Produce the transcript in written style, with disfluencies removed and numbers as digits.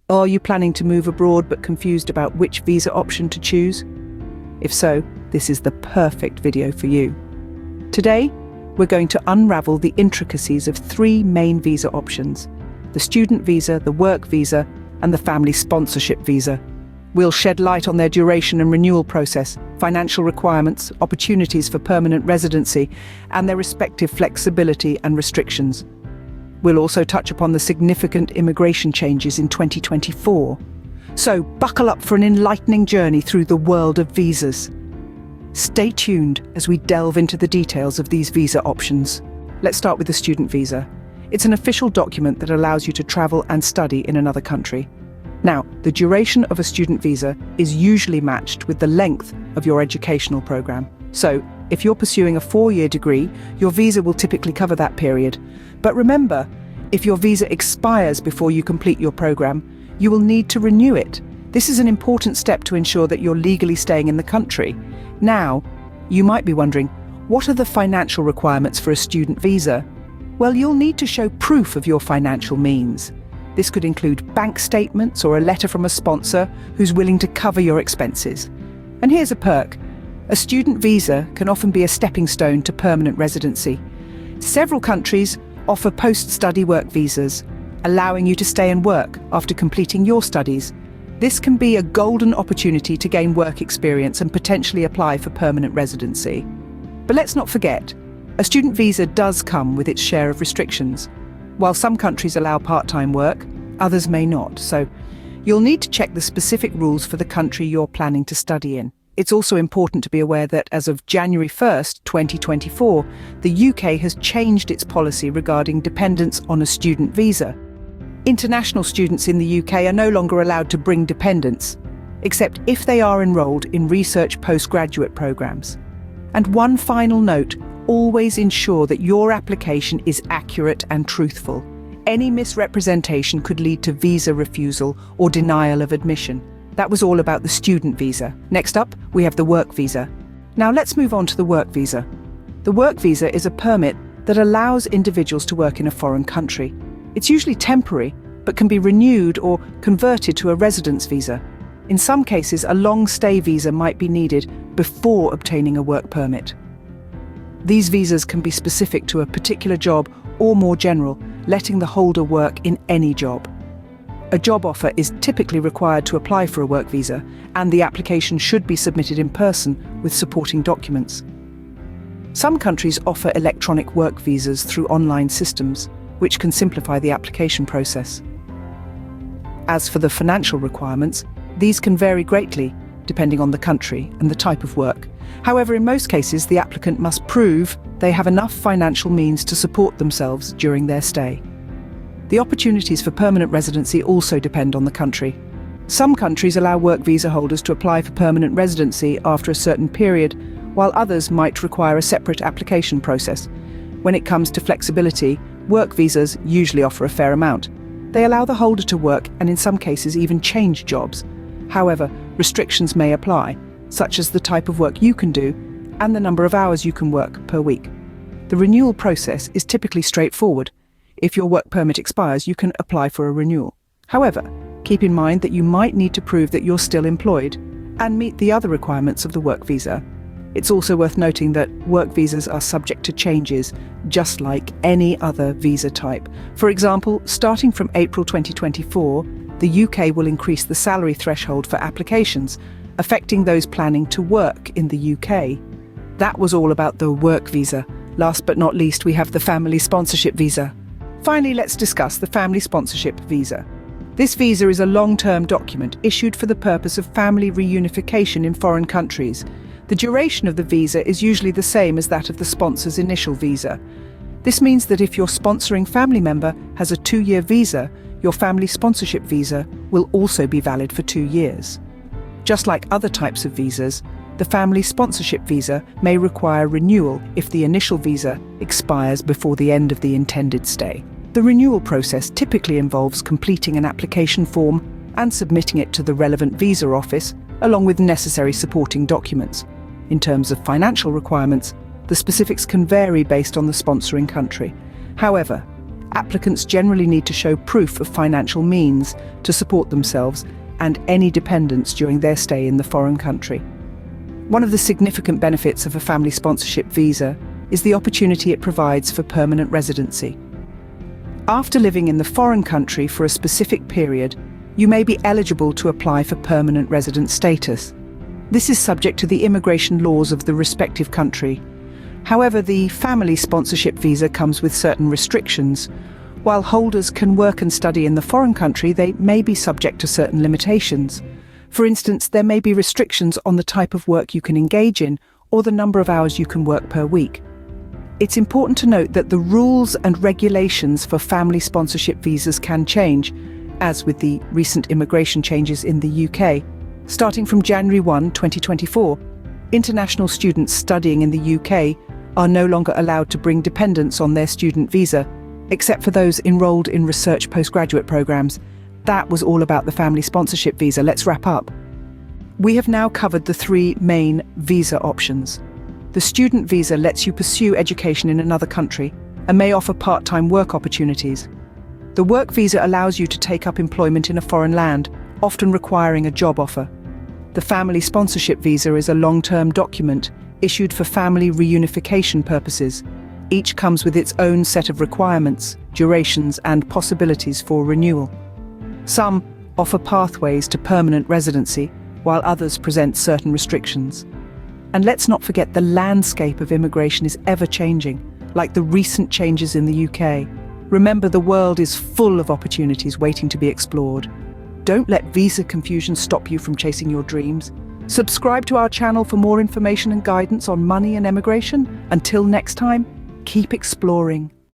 Are you planning to move abroad but confused about which visa option to choose? If so, this is the perfect video for you. Today, we're going to unravel the intricacies of three main visa options: the student visa, the work visa, and the family sponsorship visa. We'll shed light on their duration and renewal process, financial requirements, opportunities for permanent residency, and their respective flexibility and restrictions. We'll also touch upon the significant immigration changes in 2024. So buckle up for an enlightening journey through the world of visas. Stay tuned as we delve into the details of these visa options. Let's start with the student visa. It's an official document that allows you to travel and study in another country. Now, the duration of a student visa is usually matched with the length of your educational program. So, if you're pursuing a 4-year degree, your visa will typically cover that period. But remember, if your visa expires before you complete your program, you will need to renew it. This is an important step to ensure that you're legally staying in the country. Now, you might be wondering, what are the financial requirements for a student visa? Well, you'll need to show proof of your financial means. This could include bank statements or a letter from a sponsor who's willing to cover your expenses. And here's a perk. A student visa can often be a stepping stone to permanent residency. Several countries offer post-study work visas, allowing you to stay and work after completing your studies. This can be a golden opportunity to gain work experience and potentially apply for permanent residency. But let's not forget, a student visa does come with its share of restrictions. While some countries allow part-time work, others may not, so you'll need to check the specific rules for the country you're planning to study in. It's also important to be aware that as of January 1st, 2024, the UK has changed its policy regarding dependents on a student visa. International students in the UK are no longer allowed to bring dependents, except if they are enrolled in research postgraduate programs. And one final note, always ensure that your application is accurate and truthful. Any misrepresentation could lead to visa refusal or denial of admission. That was all about the student visa. Next up, we have the work visa. Now let's move on to the work visa. The work visa is a permit that allows individuals to work in a foreign country. It's usually temporary, but can be renewed or converted to a residence visa. In some cases, a long stay visa might be needed before obtaining a work permit. These visas can be specific to a particular job or more general, letting the holder work in any job. A job offer is typically required to apply for a work visa, and the application should be submitted in person with supporting documents. Some countries offer electronic work visas through online systems, which can simplify the application process. As for the financial requirements, these can vary greatly depending on the country and the type of work. However, in most cases, the applicant must prove they have enough financial means to support themselves during their stay. The opportunities for permanent residency also depend on the country. Some countries allow work visa holders to apply for permanent residency after a certain period, while others might require a separate application process. When it comes to flexibility, work visas usually offer a fair amount. They allow the holder to work and in some cases even change jobs. However, restrictions may apply, such as the type of work you can do and the number of hours you can work per week. The renewal process is typically straightforward. If your work permit expires, you can apply for a renewal. However, keep in mind that you might need to prove that you're still employed and meet the other requirements of the work visa. It's also worth noting that work visas are subject to changes, just like any other visa type. For example, starting from April 2024, the UK will increase the salary threshold for applications, affecting those planning to work in the UK. That was all about the work visa. Last but not least, we have the family sponsorship visa. Finally, let's discuss the family sponsorship visa. This visa is a long-term document issued for the purpose of family reunification in foreign countries. The duration of the visa is usually the same as that of the sponsor's initial visa. This means that if your sponsoring family member has a 2-year visa, your family sponsorship visa will also be valid for 2 years. Just like other types of visas, the family sponsorship visa may require renewal if the initial visa expires before the end of the intended stay. The renewal process typically involves completing an application form and submitting it to the relevant visa office, along with necessary supporting documents. In terms of financial requirements, the specifics can vary based on the sponsoring country. However, applicants generally need to show proof of financial means to support themselves and any dependents during their stay in the foreign country. One of the significant benefits of a family sponsorship visa is the opportunity it provides for permanent residency. After living in the foreign country for a specific period, you may be eligible to apply for permanent resident status. This is subject to the immigration laws of the respective country. However, the family sponsorship visa comes with certain restrictions. While holders can work and study in the foreign country, they may be subject to certain limitations. For instance, there may be restrictions on the type of work you can engage in or the number of hours you can work per week. It's important to note that the rules and regulations for family sponsorship visas can change, as with the recent immigration changes in the UK. Starting from January 1, 2024, international students studying in the UK are no longer allowed to bring dependents on their student visa, except for those enrolled in research postgraduate programs. That was all about the family sponsorship visa. Let's wrap up. We have now covered the three main visa options. The student visa lets you pursue education in another country and may offer part-time work opportunities. The work visa allows you to take up employment in a foreign land, often requiring a job offer. The family sponsorship visa is a long-term document issued for family reunification purposes. Each comes with its own set of requirements, durations, and possibilities for renewal. Some offer pathways to permanent residency, while others present certain restrictions. And let's not forget, the landscape of immigration is ever-changing, like the recent changes in the UK. Remember, the world is full of opportunities waiting to be explored. Don't let visa confusion stop you from chasing your dreams. Subscribe to our channel for more information and guidance on money and immigration. Until next time, keep exploring.